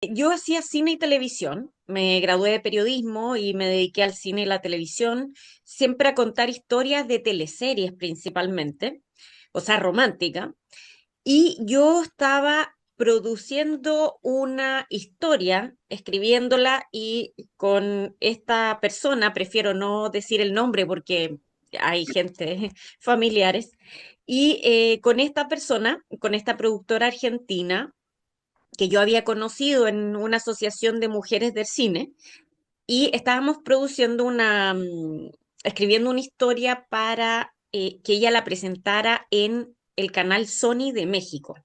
Yo hacía cine y televisión, me gradué de periodismo y me dediqué al cine y la televisión, siempre a contar historias de teleseries principalmente, o sea, romántica. Y yo estaba produciendo una historia, escribiéndola y con esta persona, prefiero no decir el nombre porque hay gente familiares, y con esta persona, con esta productora argentina, que yo había conocido en una asociación de mujeres del cine, y estábamos produciendo escribiendo una historia para que ella la presentara en el canal Sony de México.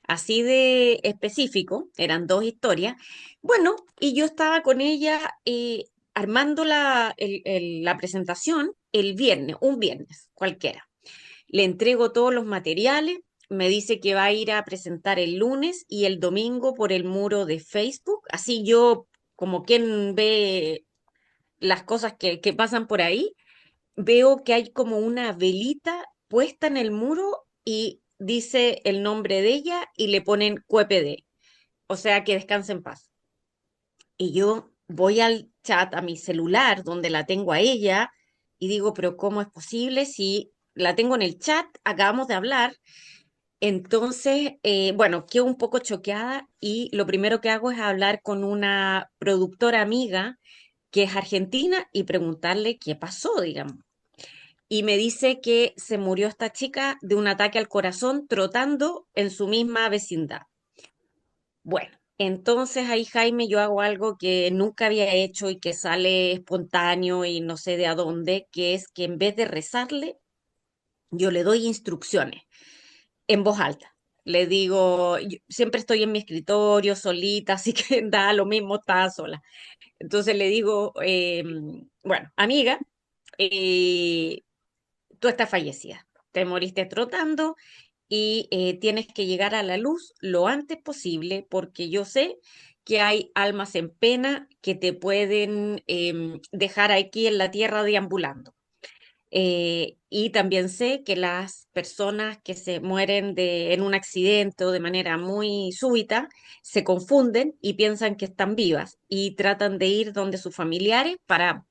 Así de específico, eran dos historias. Bueno, y yo estaba con ella armando la presentación el viernes, un viernes cualquiera. Le entrego todos los materiales, me dice que va a ir a presentar el lunes y el domingo por el muro de Facebook. Así yo, como quien ve las cosas que pasan por ahí, veo que hay como una velita puesta en el muro y dice el nombre de ella y le ponen QPD, o sea, que descanse en paz. Y yo voy al chat, a mi celular, donde la tengo a ella, y digo, pero ¿cómo es posible si la tengo en el chat? Acabamos de hablar. Entonces, bueno, quedo un poco choqueada y lo primero que hago es hablar con una productora amiga que es argentina y preguntarle qué pasó, digamos. Y me dice que se murió esta chica de un ataque al corazón trotando en su misma vecindad. Bueno, entonces ahí, Jaime, yo hago algo que nunca había hecho y que sale espontáneo y no sé de a dónde, que es que en vez de rezarle, yo le doy instrucciones en voz alta. Le digo, siempre estoy en mi escritorio solita, así que da lo mismo, estaba sola. Entonces le digo, bueno, amiga, eh, tú estás fallecida, te moriste trotando y tienes que llegar a la luz lo antes posible porque yo sé que hay almas en pena que te pueden dejar aquí en la tierra deambulando. Y también sé que las personas que se mueren en un accidente o de manera muy súbita se confunden y piensan que están vivas y tratan de ir donde sus familiares para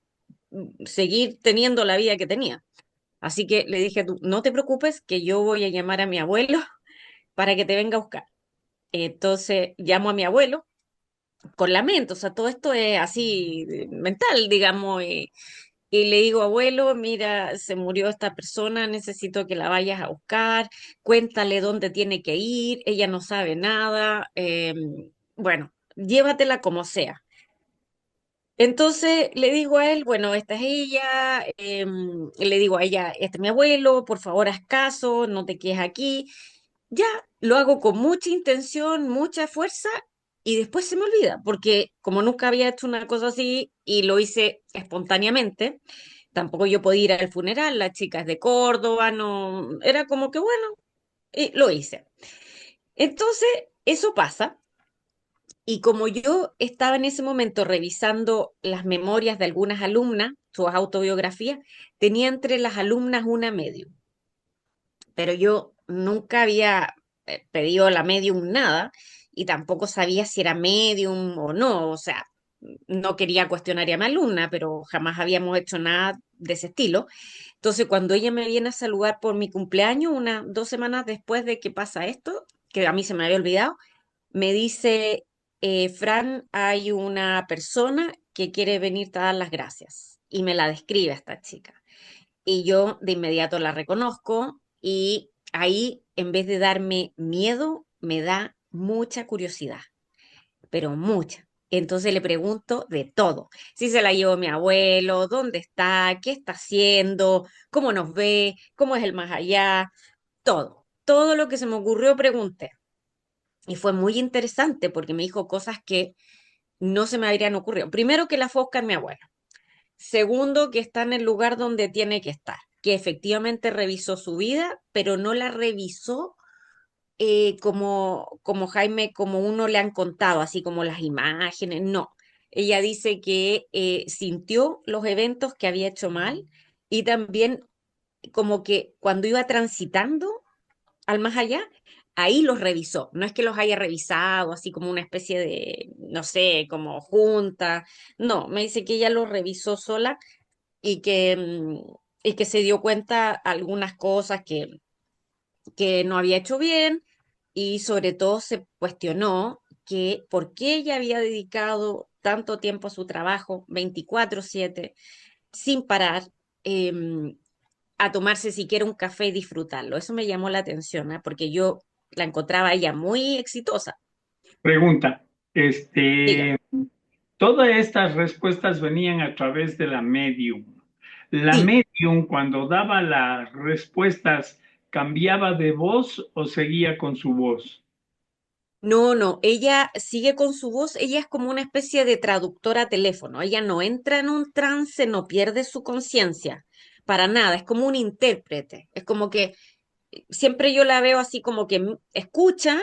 seguir teniendo la vida que tenían. Así que le dije, tú, no te preocupes, que yo voy a llamar a mi abuelo para que te venga a buscar. Entonces llamo a mi abuelo con lamento, o sea, todo esto es así mental, digamos, y le digo, abuelo, mira, se murió esta persona, necesito que la vayas a buscar, cuéntale dónde tiene que ir, ella no sabe nada, bueno, llévatela como sea. Entonces le digo a él, bueno, esta es ella, le digo a ella, este es mi abuelo, por favor haz caso, no te quedes aquí. Ya lo hago con mucha intención, mucha fuerza y después se me olvida, porque como nunca había hecho una cosa así y lo hice espontáneamente, tampoco yo podía ir al funeral, la chica es de Córdoba, no, era como que bueno, y lo hice. Entonces, eso pasa. Y como yo estaba en ese momento revisando las memorias de algunas alumnas, sus autobiografías, tenía entre las alumnas una medium, pero yo nunca había pedido la medium nada y tampoco sabía si era medium o no, o sea, no quería cuestionar a mi alumna, pero jamás habíamos hecho nada de ese estilo. Entonces, cuando ella me viene a saludar por mi cumpleaños, unas 2 semanas después de que pasa esto, que a mí se me había olvidado, me dice, Fran, hay una persona que quiere venirte a dar las gracias. Y me la describe esta chica. Y yo de inmediato la reconozco y ahí, en vez de darme miedo, me da mucha curiosidad, pero mucha. Entonces le pregunto de todo. Si se la llevó mi abuelo, dónde está, qué está haciendo, cómo nos ve, cómo es el más allá, todo. Todo lo que se me ocurrió pregunté. Y fue muy interesante porque me dijo cosas que no se me habrían ocurrido. Primero, que la fue a buscar mi abuelo. Segundo, que está en el lugar donde tiene que estar. Que efectivamente revisó su vida, pero no la revisó como Jaime, como uno le han contado, así como las imágenes. No. Ella dice que sintió los eventos que había hecho mal y también como que cuando iba transitando al más allá, ahí los revisó. No es que los haya revisado así como una especie de, no sé, como junta. No, me dice que ella los revisó sola y y que se dio cuenta algunas cosas que no había hecho bien y sobre todo se cuestionó que por qué ella había dedicado tanto tiempo a su trabajo, 24/7 sin parar, em, a tomarse siquiera un café y disfrutarlo. Eso me llamó la atención, ¿ah? Porque yo la encontraba a ella muy exitosa. Pregunta, Diga, todas estas respuestas venían a través de la medium. ¿La sí, medium cuando daba las respuestas cambiaba de voz o seguía con su voz? no, no, ella sigue con su voz, ella es como una especie de traductora a teléfono, ella no entra en un trance, no pierde su conciencia, para nada, es como un intérprete, es como que siempre yo la veo así como que escucha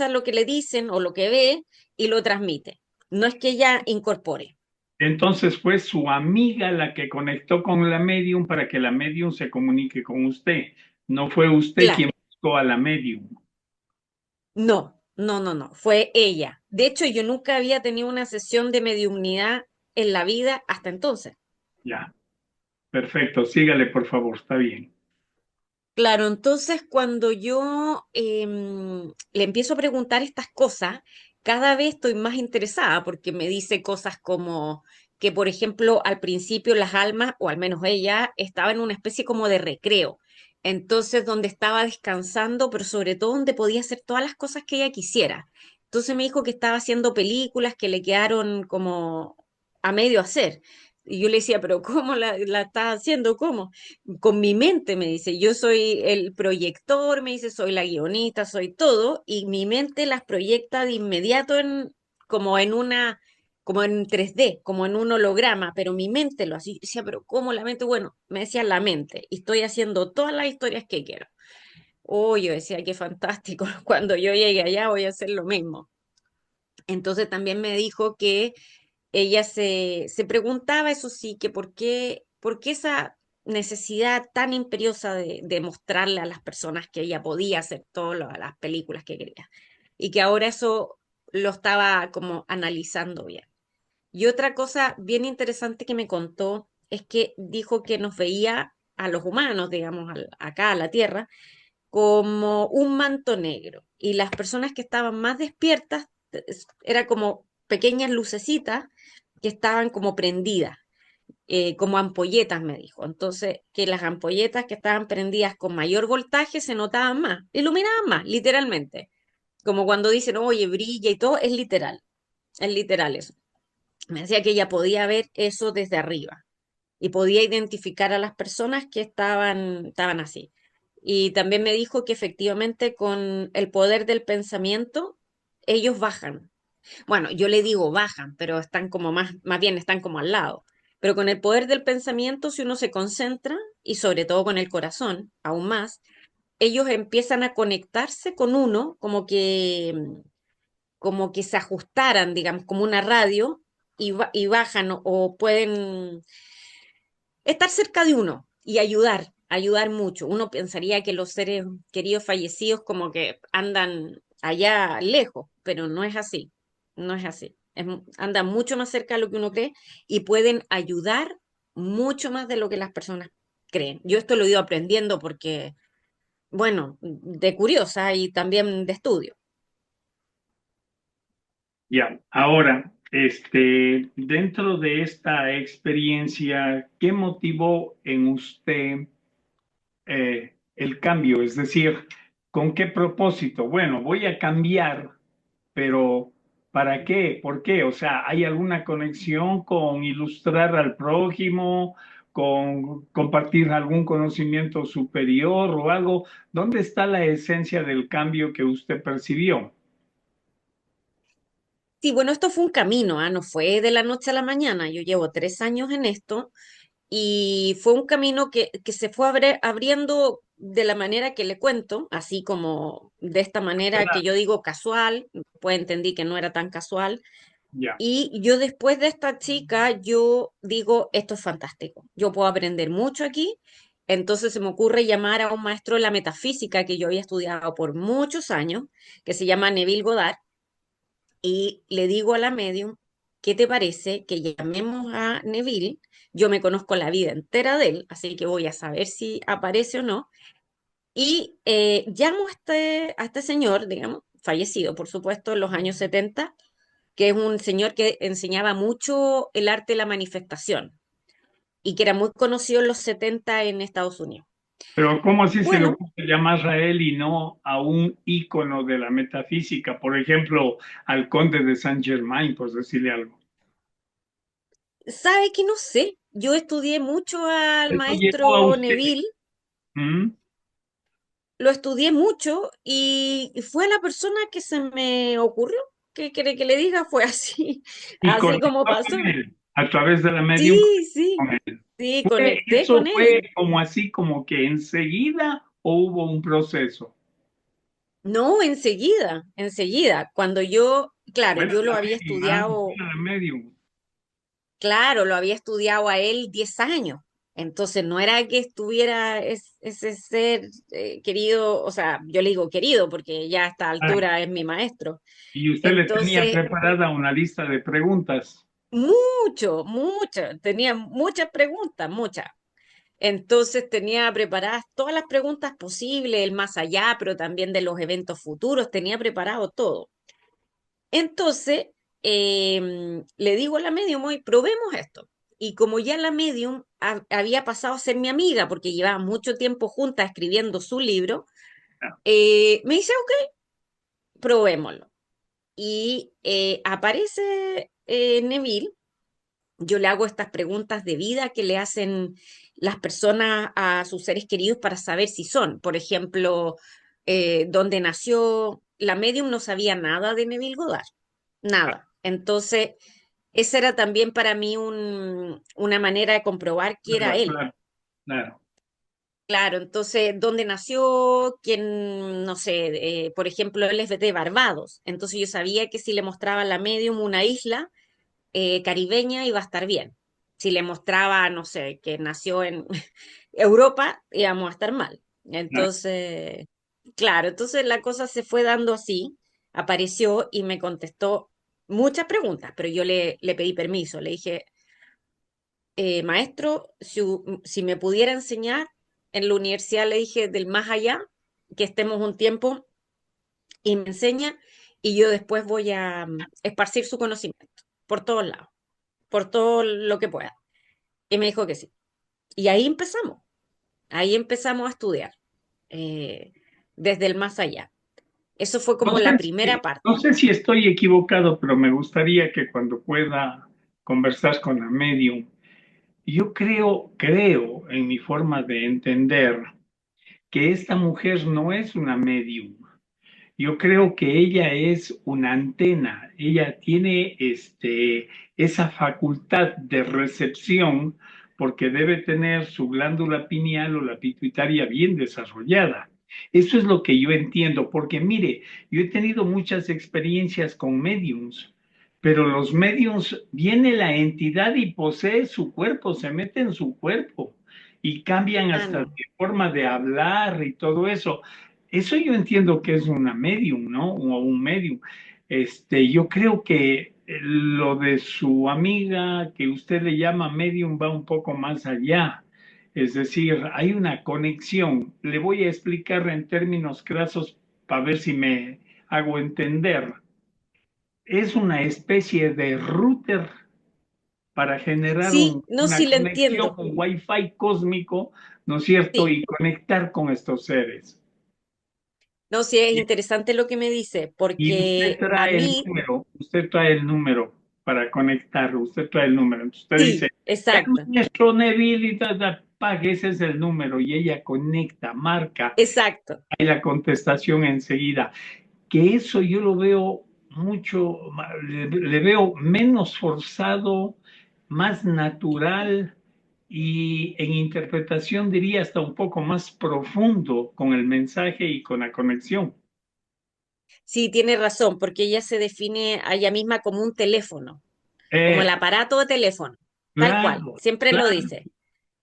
lo que le dicen o lo que ve y lo transmite. No es que ella incorpore. Entonces fue su amiga la que conectó con la medium para que la medium se comunique con usted. No fue usted quien Claro, buscó a la medium. no, no, no, no, fue ella. De hecho, yo nunca había tenido una sesión de mediumnidad en la vida hasta entonces. Ya, perfecto. Sígale, por favor. Está bien. Claro, entonces cuando yo le empiezo a preguntar estas cosas, cada vez estoy más interesada porque me dice cosas como que, por ejemplo, al principio las almas, o al menos ella, estaba en una especie como de recreo. Entonces, donde estaba descansando, pero sobre todo donde podía hacer todas las cosas que ella quisiera. Entonces me dijo que estaba haciendo películas que le quedaron como a medio hacer. Y yo le decía, pero ¿cómo la estás haciendo? ¿Cómo? Con mi mente, me dice, yo soy el proyector, me dice, soy la guionista, soy todo, y mi mente las proyecta de inmediato como en una, como en 3D, como en un holograma, pero mi mente lo hacía. Yo decía, pero ¿cómo la mente? Bueno, me decía la mente, y estoy haciendo todas las historias que quiero. Oh, yo decía, qué fantástico, cuando yo llegue allá voy a hacer lo mismo. Entonces también me dijo que ella se preguntaba, eso sí, que por qué esa necesidad tan imperiosa de mostrarle a las personas que ella podía hacer todas las películas que quería. Y que ahora eso lo estaba como analizando bien. Y otra cosa bien interesante que me contó es que dijo que nos veía a los humanos, digamos, acá a la Tierra, como un manto negro. Y las personas que estaban más despiertas era como pequeñas lucecitas que estaban como prendidas, como ampolletas, me dijo. Entonces, que las ampolletas que estaban prendidas con mayor voltaje se notaban más, iluminaban más, literalmente. Como cuando dicen, oye, brilla y todo, es literal eso. Me decía que ella podía ver eso desde arriba y podía identificar a las personas que estaban así. Y también me dijo que efectivamente con el poder del pensamiento, ellos bajan. Bueno, yo le digo bajan, pero están como más bien están como al lado. Pero con el poder del pensamiento, si uno se concentra, y sobre todo con el corazón, aún más, ellos empiezan a conectarse con uno, como que se ajustaran, digamos, como una radio, y bajan o pueden estar cerca de uno y ayudar mucho. Uno pensaría que los seres queridos fallecidos como que andan allá lejos, pero no es así, no es así. Andan mucho más cerca de lo que uno cree y pueden ayudar mucho más de lo que las personas creen. Yo esto lo he ido aprendiendo porque, bueno, de curiosa y también de estudio. Ya, ahora, dentro de esta experiencia, ¿qué motivó en usted el cambio? Es decir, ¿con qué propósito? Bueno, voy a cambiar, pero ¿para qué? ¿Por qué? O sea, ¿hay alguna conexión con ilustrar al prójimo, con compartir algún conocimiento superior o algo? ¿Dónde está la esencia del cambio que usted percibió? Sí, bueno, esto fue un camino, ¿ah? No fue de la noche a la mañana. Yo llevo 3 años en esto y fue un camino que se fue abriendo de la manera que le cuento, así como de esta manera que yo digo casual, pues entendí que no era tan casual. Ya. Y yo después de esta chica, yo digo, esto es fantástico, yo puedo aprender mucho aquí, Entonces se me ocurre llamar a un maestro de la metafísica que yo había estudiado por muchos años, que se llama Neville Goddard, y le digo a la medium, ¿qué te parece que llamemos a Neville? Yo me conozco la vida entera de él, así que voy a saber si aparece o no. Y llamo a este señor, digamos, fallecido, por supuesto, en los años 70, que es un señor que enseñaba mucho el arte de la manifestación y que era muy conocido en los 70 en Estados Unidos. Pero ¿cómo así se le Bueno, ocurre llamar a él y no a un ícono de la metafísica? Por ejemplo, al conde de Saint Germain, por decirle algo. sabe que no sé, yo estudié mucho al Eso llegó a maestro usted. Neville, ¿Mm? lo estudié mucho y fue la persona que se me ocurrió. ¿Qué quiere que le diga? Fue así, Y así como conectó con pasó. él, a través de la medium Sí, sí, con él. sí, conecté ¿Eso con fue él. como así, como que enseguida o hubo un proceso? No, enseguida, enseguida. Cuando yo, claro, Bueno, yo lo la había medium, ah, estudiado, la medium. claro, lo había estudiado a él 10 años. Entonces no era que estuviera ese ser querido, o sea, yo le digo querido porque ya a esta Claro. altura es mi maestro. Y usted le tenía Entonces, preparada una lista de preguntas. mucho, tenía muchas preguntas, muchas. Entonces tenía preparadas todas las preguntas posibles, el más allá, pero también de los eventos futuros, tenía preparado todo. Entonces, le digo a la medium, hoy probemos esto. Y como ya la medium había pasado a ser mi amiga, porque llevaba mucho tiempo juntas escribiendo su libro, me dice, ok, probémoslo. Y aparece Neville, yo le hago estas preguntas de vida que le hacen las personas a sus seres queridos para saber si son. Por ejemplo, dónde nació. La medium no sabía nada de Neville Goddard, nada. Entonces, esa era también para mí una manera de comprobar que era Claro, él. claro, claro. Claro, entonces, ¿dónde nació? ¿Quién, no sé, por ejemplo, él es de Barbados? Entonces yo sabía que si le mostraba a la medium una isla caribeña iba a estar bien. Si le mostraba, no sé, que nació en Europa, íbamos a estar mal. Claro. Entonces, claro, entonces la cosa se fue dando así, apareció y me contestó muchas preguntas, pero yo le pedí permiso, le dije, maestro, si me pudiera enseñar en la universidad, le dije, del más allá, que estemos un tiempo y me enseña y yo después voy a esparcir su conocimiento por todos lados, por todo lo que pueda. Y me dijo que sí. Y ahí empezamos a estudiar eh, desde el más allá. Eso fue No como sé la primera no parte. sé si estoy equivocado, pero me gustaría que cuando pueda conversar con la medium, yo creo en mi forma de entender que esta mujer no es una medium. Yo creo que ella es una antena, ella tiene esa facultad de recepción porque debe tener su glándula pineal o la pituitaria bien desarrollada. Eso es lo que yo entiendo, porque mire, yo he tenido muchas experiencias con mediums, pero los mediums, viene la entidad y posee su cuerpo, se mete en su cuerpo y cambian Ah, hasta de no. forma de hablar y todo eso. Eso yo entiendo que es una medium, ¿no? O un medium. Yo creo que lo de su amiga, que usted le llama medium, va un poco más allá. Es decir, hay una conexión. Le voy a explicar en términos crasos para ver si me hago entender. Es una especie de router para generar Sí, no, una sí le conexión, entiendo. un wifi cósmico, ¿no es cierto? Sí, Y conectar con estos seres. no, sí es interesante lo que me dice, Y porque a mí, usted trae el número para conectar, usted trae el número. Entonces usted dice, sí, el exacto, maestro Neville y pague, ese es el número. Y ella conecta, marca, exacto. hay la contestación enseguida. Que eso yo lo veo mucho, le veo menos forzado, más natural y en interpretación diría hasta un poco más profundo con el mensaje y con la conexión. Sí, tiene razón, porque ella se define a ella misma como un teléfono, como el Eso, aparato de teléfono, tal cual, claro, siempre lo claro. dice.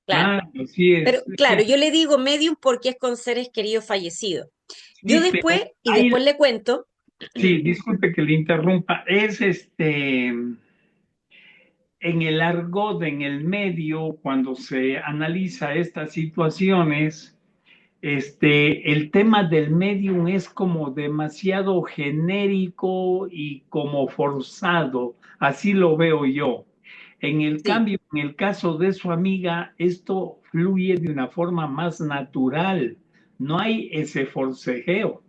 claro. Ah, así Pero es. claro, yo le digo medium porque es con seres queridos fallecidos. Yo Sí, pero después, y hay, después le cuento, sí, disculpe que le interrumpa, es en el argot, en el medio, cuando se analiza estas situaciones, el tema del medium es como demasiado genérico y como forzado, así lo veo yo. En el sí, cambio, en el caso de su amiga, esto fluye de una forma más natural, no hay ese forcejeo.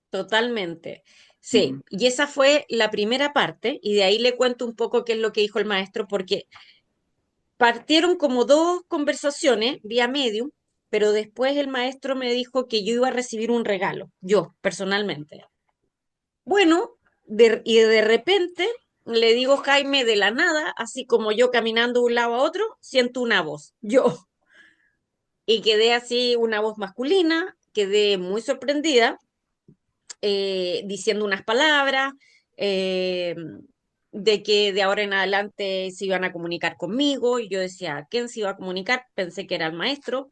totalmente. Sí, Ujú. y esa fue la primera parte, y de ahí le cuento un poco qué es lo que dijo el maestro, porque partieron como dos conversaciones vía medium, pero después el maestro me dijo que yo iba a recibir un regalo, yo personalmente. Bueno, y de repente le digo Jaime de la nada, así como yo caminando de un lado a otro, siento una voz, yo, y quedé así, una voz masculina, quedé muy sorprendida, diciendo unas palabras, eh, de que de ahora en adelante se iban a comunicar conmigo, y yo decía, ¿quién se iba a comunicar? Pensé que era el maestro,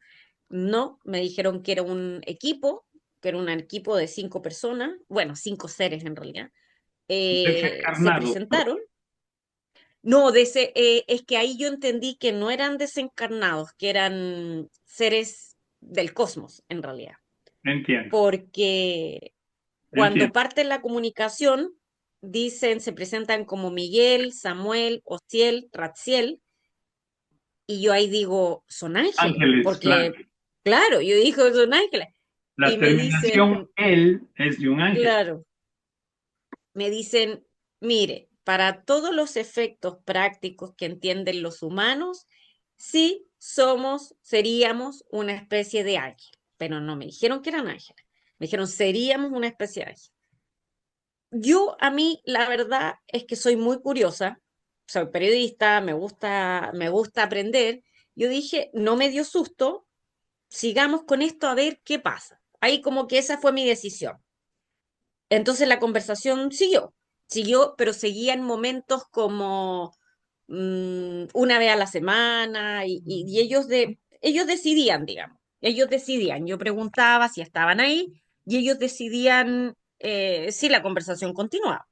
no, me dijeron que era un equipo, que era un equipo de 5 personas, bueno, 5 seres en realidad, se Desencarnado. presentaron. No, es que ahí yo entendí que no eran desencarnados, que eran seres del cosmos, en realidad. Entiendo, Porque cuando entiendo. parte la comunicación, dicen, se presentan como Miguel, Samuel, Ociel, Ratziel, y yo ahí digo, son ángeles, Ángeles, claro. porque, claro, yo digo, son ángeles. La Y me terminación dicen, él es de un ángel. claro, me dicen, mire, para todos los efectos prácticos que entienden los humanos, sí seríamos una especie de ángel, pero no me dijeron que eran ángeles, me dijeron seríamos una especie de ángel. Yo a mí la verdad es que soy muy curiosa, soy periodista, me gusta aprender. Yo dije, no me dio susto, sigamos con esto a ver qué pasa. Ahí como que esa fue mi decisión. Entonces la conversación siguió, pero seguía en momentos como una vez a la semana y ellos decidían, digamos, ellos decidían. Yo preguntaba si estaban ahí y ellos decidían si la conversación continuaba.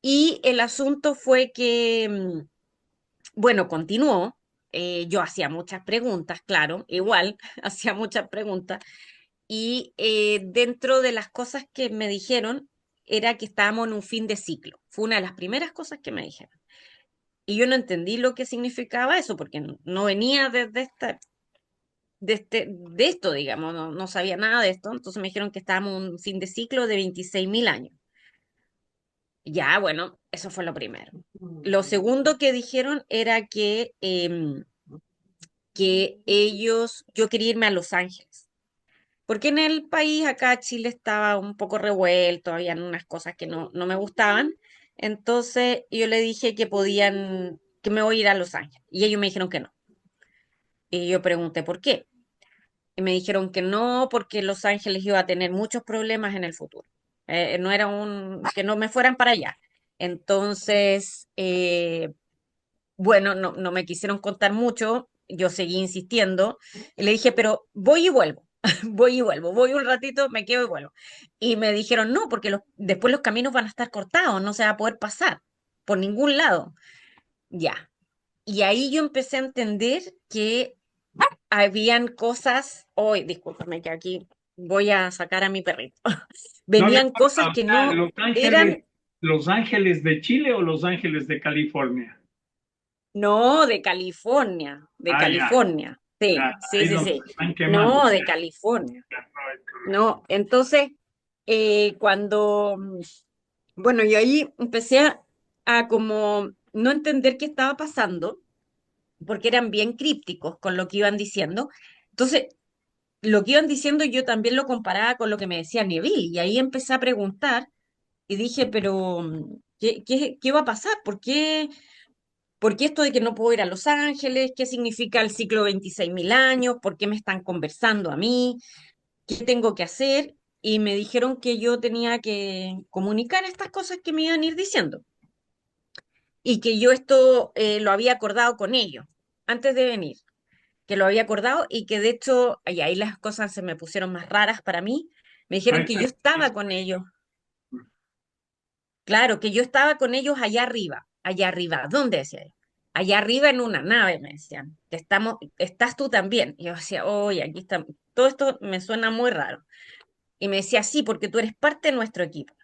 Y el asunto fue que, bueno, continuó. Yo hacía muchas preguntas, claro, igual, hacía muchas preguntas. Y dentro de las cosas que me dijeron era que estábamos en un fin de ciclo. Fue una de las primeras cosas que me dijeron. Y yo no entendí lo que significaba eso, porque no venía de esto, digamos, no sabía nada de esto. Entonces me dijeron que estábamos en un fin de ciclo de 26.000 años. Ya, bueno, eso fue lo primero. Lo segundo que dijeron era que yo quería irme a Los Ángeles, porque en el país, acá Chile estaba un poco revuelto, habían unas cosas que no me gustaban, entonces yo le dije que me voy a ir a Los Ángeles, y ellos me dijeron que no. Y yo pregunté por qué, y me dijeron que no, porque Los Ángeles iba a tener muchos problemas en el futuro. No era que no me fueran para allá. Entonces, bueno, no me quisieron contar mucho, yo seguí insistiendo, y le dije, pero voy y vuelvo, voy y vuelvo, voy un ratito, me quedo y vuelvo. Y me dijeron, no, porque después los caminos van a estar cortados, no se va a poder pasar por ningún lado. Ya. Y ahí yo empecé a entender que habían cosas, hoy, discúlpame que aquí voy a sacar a mi perrito, No le venían cosas importa, o que sea, no eran. Los Ángeles de Chile o Los Ángeles de California. No, de California, de Ah, ya, California. Sí, ya, sí, ahí sí, donde sí. se están quemando. No, de California. Ya, no hay problema. No, entonces, cuando, bueno, yo ahí empecé a como no entender qué estaba pasando, porque eran bien crípticos con lo que iban diciendo. Entonces, lo que iban diciendo yo también lo comparaba con lo que me decía Neville, y ahí empecé a preguntar y dije, pero, ¿qué va a pasar? ¿Por qué esto de que no puedo ir a Los Ángeles? ¿Qué significa el ciclo de 26.000 años? ¿Por qué me están conversando a mí? ¿Qué tengo que hacer? Y me dijeron que yo tenía que comunicar estas cosas que me iban a ir diciendo y que yo esto lo había acordado con ellos antes de venir. que lo había acordado y que de hecho, y ahí las cosas se me pusieron más raras para mí, me Ah, dijeron que yo estaba con ellos, claro, que yo estaba con ellos allá arriba, ¿dónde decía yo? Allá arriba en una nave, me decían, que estás tú también. Y yo decía, oye, aquí está, todo esto me suena muy raro. Y me decía, sí, porque tú eres parte de nuestro equipo.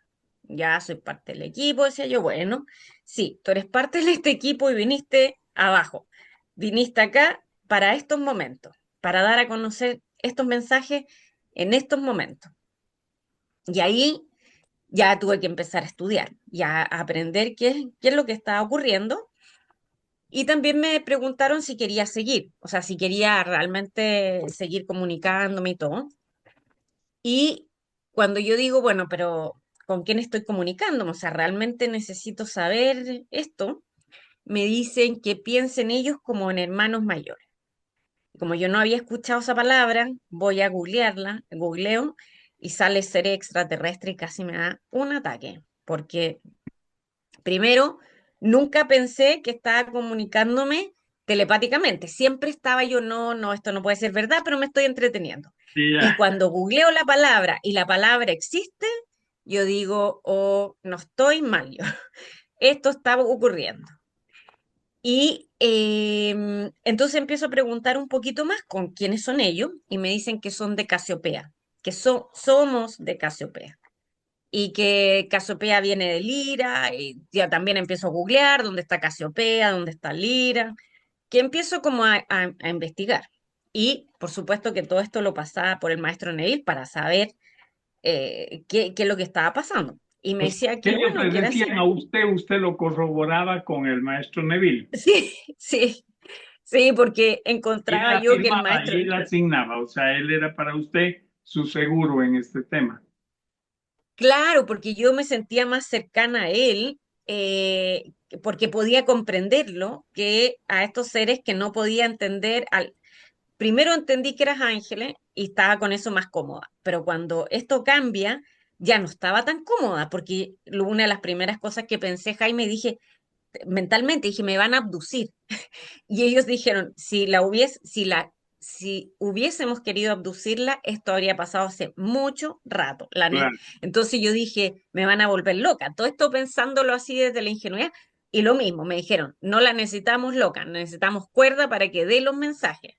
Ya soy parte del equipo, decía yo, bueno, sí, tú eres parte de este equipo y viniste abajo, viniste acá para estos momentos, para dar a conocer estos mensajes en estos momentos. Y ahí ya tuve que empezar a estudiar, ya a aprender qué es lo que estaba ocurriendo. Y también me preguntaron si quería seguir, o sea, si quería realmente seguir comunicándome y todo. Y cuando yo digo, bueno, pero ¿con quién estoy comunicándome? O sea, realmente necesito saber esto. Me dicen que piensen ellos como en hermanos mayores. Como yo no había escuchado esa palabra, voy a googlearla, googleo y sale ser extraterrestre y casi me da un ataque. Porque primero, nunca pensé que estaba comunicándome telepáticamente. Siempre estaba yo, no, no, esto no puede ser verdad, pero me estoy entreteniendo. sí, Y cuando googleo la palabra y la palabra existe, yo digo, oh, no estoy mal yo. Esto está ocurriendo. Y entonces empiezo a preguntar un poquito más con quiénes son ellos y me dicen que son de Casiopea, que somos de Casiopea y que Casiopea viene de Lira, y ya también empiezo a googlear dónde está Casiopea, dónde está Lira, que empiezo como a investigar. Y por supuesto que todo esto lo pasaba por el maestro Neville para saber qué es lo que estaba pasando. Y me o sea, decía que que ellos bueno, le que era decían así. a usted, usted lo corroboraba con el maestro Neville. Sí, sí, sí, porque Y él encontraba yo que el afirmaba maestro, y él asignaba, o sea, él era para usted su seguro en este tema. claro, porque yo me sentía más cercana a él, porque podía comprenderlo, que a estos seres que no podía entender. Primero entendí que eras ángeles y estaba con eso más cómoda, pero cuando esto cambia, ya no estaba tan cómoda, porque una de las primeras cosas que pensé, Jaime, dije, mentalmente, dije, me van a abducir. Y ellos dijeron, si hubiésemos querido abducirla, esto habría pasado hace mucho rato. Claro. Entonces yo dije, me van a volver loca. Todo esto pensándolo así desde la ingenuidad. Y lo mismo, me dijeron, no la necesitamos loca, necesitamos cuerda para que dé los mensajes.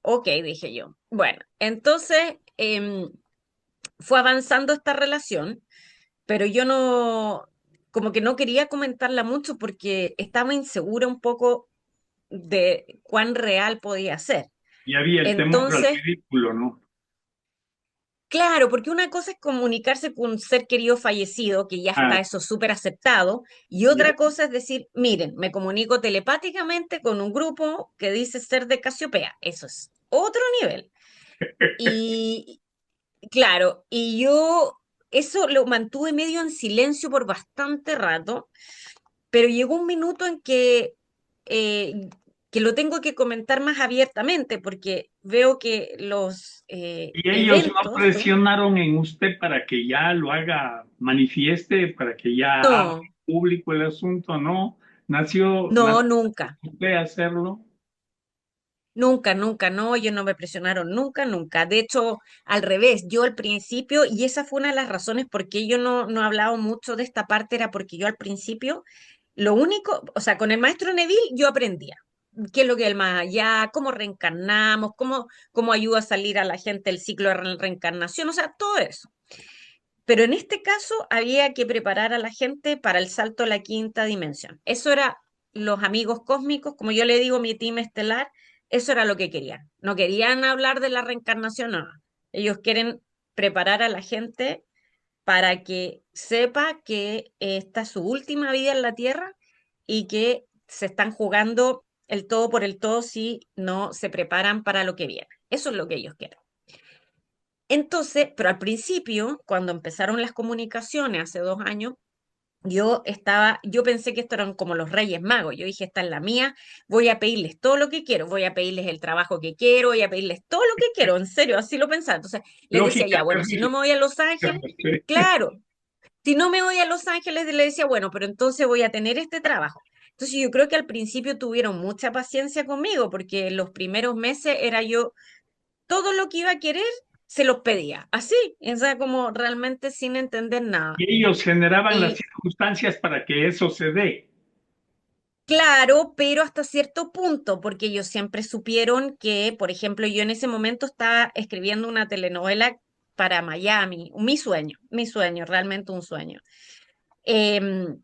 Ok, dije yo. Bueno, entonces fue avanzando esta relación, pero yo no, como que no quería comentarla mucho porque estaba insegura un poco de cuán real podía ser. Y había el temor al Entonces, ridículo, ¿no? claro, porque una cosa es comunicarse con un ser querido fallecido, que ya Ah, está eso súper aceptado, y y otra cosa es decir, miren, me comunico telepáticamente con un grupo que dice ser de Casiopea. Eso es otro nivel. Y claro, y yo eso lo mantuve medio en silencio por bastante rato, pero llegó un minuto en eh, que lo tengo que comentar más abiertamente porque veo que los y ellos no eventos, presionaron en usted para que ya lo haga manifieste, para que ya haga no, público el asunto, ¿no? no, Nació nunca, usted hacerlo. nunca, nunca, no, ellos no me presionaron, nunca, nunca. De hecho, al revés, yo al principio, y esa fue una de las razones por qué yo no he hablado mucho de esta parte, era porque yo al principio, lo único, o sea, con el maestro Neville yo aprendía. ¿Qué es lo que es el más allá? ¿Cómo reencarnamos? ¿Cómo ayuda a salir a la gente el ciclo de reencarnación? O sea, todo eso. Pero en este caso había que preparar a la gente para el salto a la quinta dimensión. Eso era los amigos cósmicos, como yo le digo, mi team estelar, eso era lo que querían. No querían hablar de la reencarnación, no. Ellos quieren preparar a la gente para que sepa que esta es su última vida en la Tierra y que se están jugando el todo por el todo si no se preparan para lo que viene. Eso es lo que ellos quieren. Entonces, pero al principio, cuando empezaron las comunicaciones hace 2 años, yo pensé que estos eran como los Reyes Magos. Yo dije, esta es la mía, voy a pedirles todo lo que quiero, voy a pedirles el trabajo que quiero, voy a pedirles todo lo que quiero, en serio, así lo pensaba. Entonces, les decía, Lógica ya, bueno, si no terrible. me voy a Los Ángeles, claro, si no me voy a Los Ángeles, le decía, bueno, pero entonces voy a tener este trabajo. Entonces yo creo que al principio tuvieron mucha paciencia conmigo, porque los primeros meses era yo, todo lo que iba a querer, se los pedía, así, o sea, como realmente sin entender nada. Y ellos generaban las Y circunstancias para que eso se dé. claro, pero hasta cierto punto, porque ellos siempre supieron que, por ejemplo, yo en ese momento estaba escribiendo una telenovela para Miami, mi sueño, realmente un sueño. Em,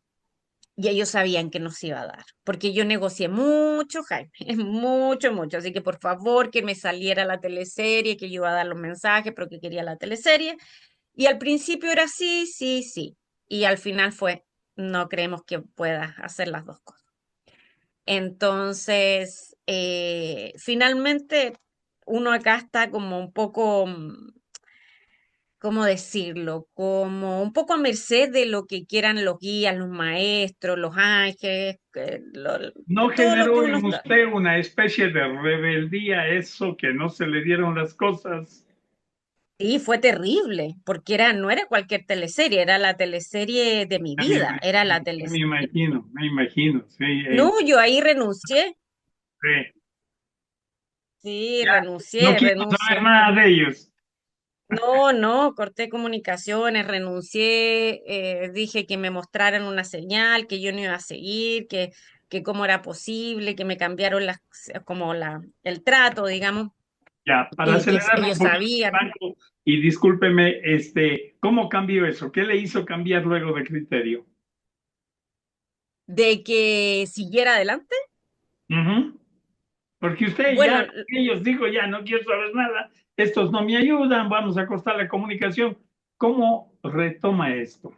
y ellos sabían que nos iba a dar, porque yo negocié mucho, Jaime, mucho, mucho. Así que por favor que me saliera la teleserie, que yo iba a dar los mensajes, pero que quería la teleserie. Y al principio era sí, sí, sí. Y al final fue, no creemos que puedas hacer las dos cosas. Entonces, finalmente, uno acá está como un poco, ¿cómo decirlo? Como un poco a merced de lo que quieran los guías, los maestros, los ángeles, ¿No todo lo que generó uno en está. usted una especie de rebeldía a eso que no se le dieron las cosas? Sí, fue terrible, porque no era cualquier teleserie, era la teleserie de mi Ya me vida, era la imagino, teleserie. me imagino, sí, No, yo ahí renuncié, sí. sí, Ya no quiso saber renuncié. nada de ellos. No, no, corté comunicaciones, renuncié, dije que me mostraran una señal, que yo no iba a seguir, que cómo era posible, que me cambiaron el trato, digamos, Ya, para y que acelerarme un ellos poquito, sabían Franco, y discúlpeme, ¿cómo cambió eso? ¿Qué le hizo cambiar luego de criterio? de que siguiera adelante. Ujú. Porque usted Bueno, ya, ellos digo, ya no quiero saber nada, estos no me ayudan, vamos a cortar la comunicación. ¿Cómo retoma esto?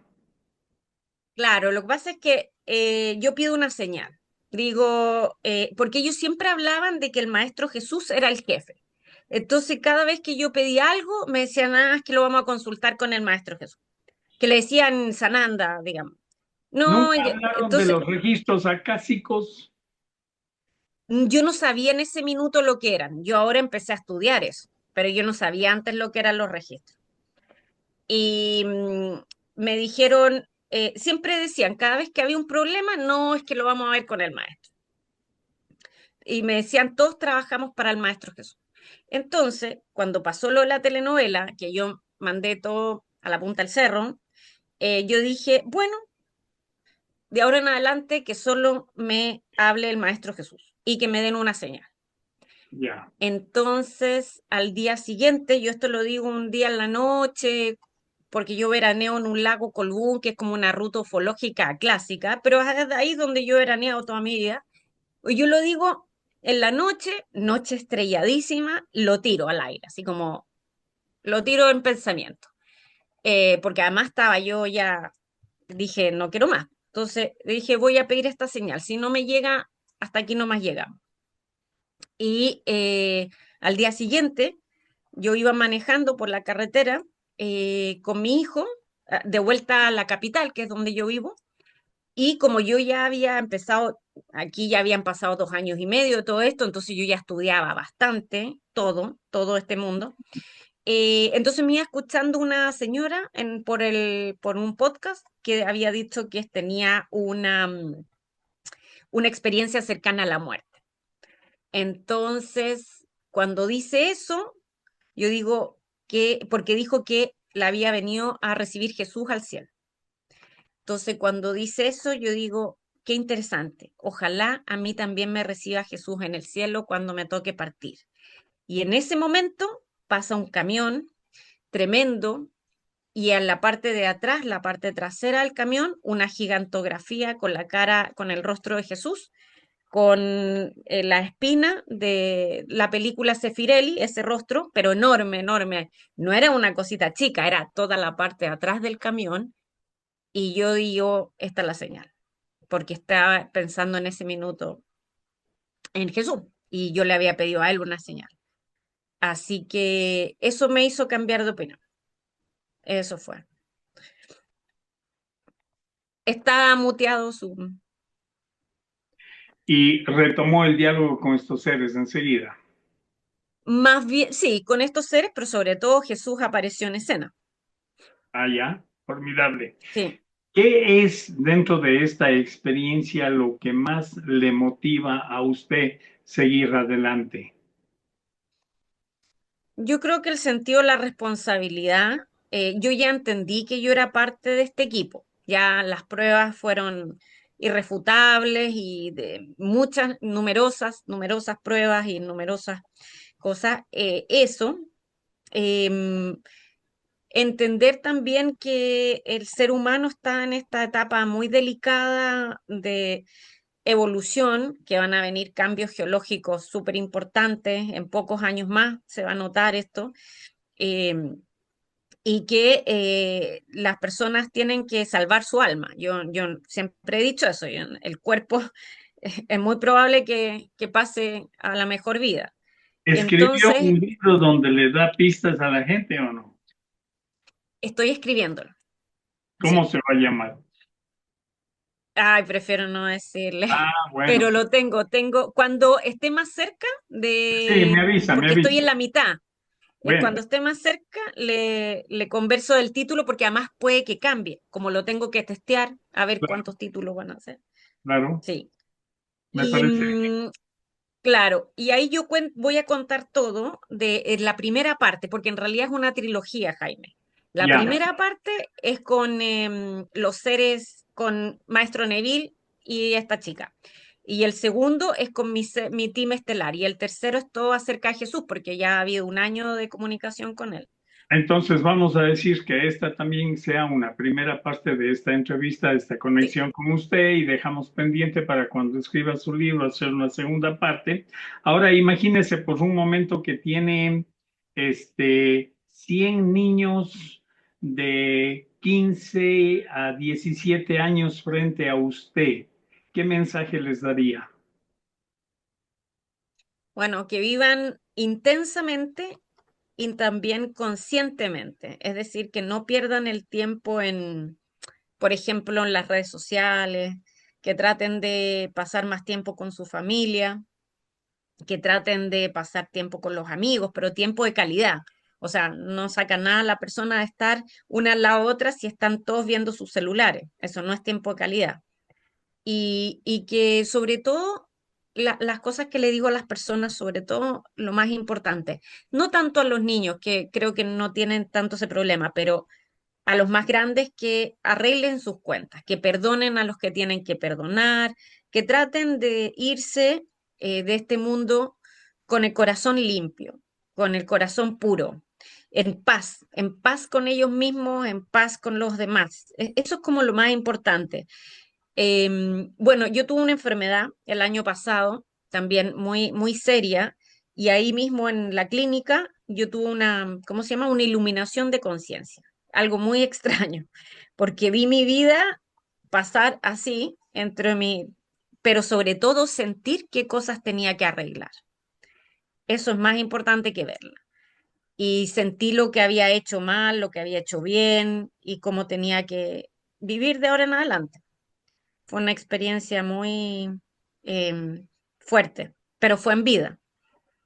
claro, lo que pasa es que yo pido una señal. Digo, porque ellos siempre hablaban de que el maestro Jesús era el jefe. Entonces, cada vez que yo pedía algo, me decían, ah, es que lo vamos a consultar con el maestro Jesús. Que le decían Sananda, digamos. No, Nunca hablaron de entonces, los registros acásicos. yo no sabía en ese minuto lo que eran. Yo ahora empecé a estudiar eso, pero yo no sabía antes lo que eran los registros. Y me dijeron, siempre decían, cada vez que había un problema, no es que lo vamos a ver con el maestro. Y me decían, todos trabajamos para el maestro Jesús. Entonces, cuando pasó lo de la telenovela, que yo mandé todo a la punta del cerro, yo dije, bueno, de ahora en adelante que solo me hable el maestro Jesús y que me den una señal. Ya, Entonces, al día siguiente, yo esto lo digo un día en la noche, porque yo veraneo en un lago Colbún, que es como una ruta ufológica clásica, pero es de ahí donde yo he veraneado toda mi vida. Y yo lo digo en la noche, noche estrelladísima, lo tiro al aire, así como lo tiro en pensamiento. Porque además estaba yo ya, dije, no quiero más. Entonces dije, voy a pedir esta señal. Si no me llega, hasta aquí no más llegamos. Y al día siguiente, yo iba manejando por la carretera con mi hijo, de vuelta a la capital, que es donde yo vivo. Y como yo ya había empezado, aquí ya habían pasado 2 años y medio de todo esto, entonces yo ya estudiaba bastante todo este mundo. Entonces me iba escuchando una señora por un podcast que había dicho que tenía una experiencia cercana a la muerte. Entonces, cuando dice eso, yo digo porque dijo que la había venido a recibir Jesús al cielo. Entonces, cuando dice eso, yo digo, qué interesante. Ojalá a mí también me reciba Jesús en el cielo cuando me toque partir. Y en ese momento pasa un camión tremendo y en la parte de atrás, la parte trasera del camión, una gigantografía con la cara, con el rostro de Jesús, con la espina de la película Sefirelli, ese rostro, pero enorme, enorme. No era una cosita chica, era toda la parte de atrás del camión. Y yo digo, esta es la señal, porque estaba pensando en ese minuto en Jesús y yo le había pedido a él una señal. Así que eso me hizo cambiar de opinión. Eso fue. Está muteado su... y retomó el diálogo con estos seres enseguida. Más bien, sí, con estos seres, pero sobre todo Jesús apareció en escena. Ah, ya, formidable. Sí. ¿Qué es dentro de esta experiencia lo que más le motiva a usted seguir adelante? Yo creo que el sentido de la responsabilidad, yo ya entendí que yo era parte de este equipo. Ya las pruebas fueron irrefutables y de muchas, numerosas pruebas y numerosas cosas. Eso, em, entender también que el ser humano está en esta etapa muy delicada de evolución, que van a venir cambios geológicos súper importantes, en pocos años más se va a notar esto, eh, y que las personas tienen que salvar su alma. Yo siempre he dicho eso, el cuerpo es muy probable que pase a la mejor vida. ¿Escribió Entonces, un libro donde le da pistas a la gente o no? estoy escribiéndolo, ¿Cómo sí. se va a llamar? Ay, prefiero no decirle, Ah, bueno. pero lo tengo, cuando esté más cerca Sí, de, me porque estoy avisa. en la mitad, Bueno, cuando esté más cerca le converso del título porque además puede que cambie, como lo tengo que testear, a ver claro, cuántos títulos van a ser. claro, Sí. me Y parece. claro, y ahí yo voy a contar todo de la primera parte, porque en realidad es una trilogía, Jaime. La Ya. primera parte es con los seres, con Maestro Neville y esta chica. Y el segundo es con mi team estelar. Y el tercero es todo acerca de Jesús, porque ya ha habido un año de comunicación con él. Entonces vamos a decir que esta también sea una primera parte de esta entrevista, de esta Sí. conexión con usted y dejamos pendiente para cuando escriba su libro hacer una segunda parte. Ahora imagínese por un momento que tiene 100 niños de 15 a 17 años frente a usted. ¿Qué mensaje les daría? Bueno, que vivan intensamente y también conscientemente. Es decir, que no pierdan el tiempo en por ejemplo, en las redes sociales, que traten de pasar más tiempo con su familia, que traten de pasar tiempo con los amigos, pero tiempo de calidad. O sea, no saca nada a la persona de estar una al lado de otra si están todos viendo sus celulares. Eso no es tiempo de calidad. Y que sobre todo las cosas que le digo a las personas, sobre todo lo más importante, no tanto a los niños, que creo que no tienen tanto ese problema, pero a los más grandes que arreglen sus cuentas, que perdonen a los que tienen que perdonar, que traten de irse de este mundo con el corazón limpio, con el corazón puro, en paz con ellos mismos, en paz con los demás. Eso es como lo más importante. Bueno, yo tuve una enfermedad el año pasado, también muy seria, y ahí mismo en la clínica yo tuve una, ¿cómo se llama? Una iluminación de conciencia, algo muy extraño, porque vi mi vida pasar así entre mí, pero sobre todo sentir qué cosas tenía que arreglar. Eso es más importante que verla. Y sentí lo que había hecho mal, lo que había hecho bien y cómo tenía que vivir de ahora en adelante. Fue una experiencia muy fuerte, pero fue en vida.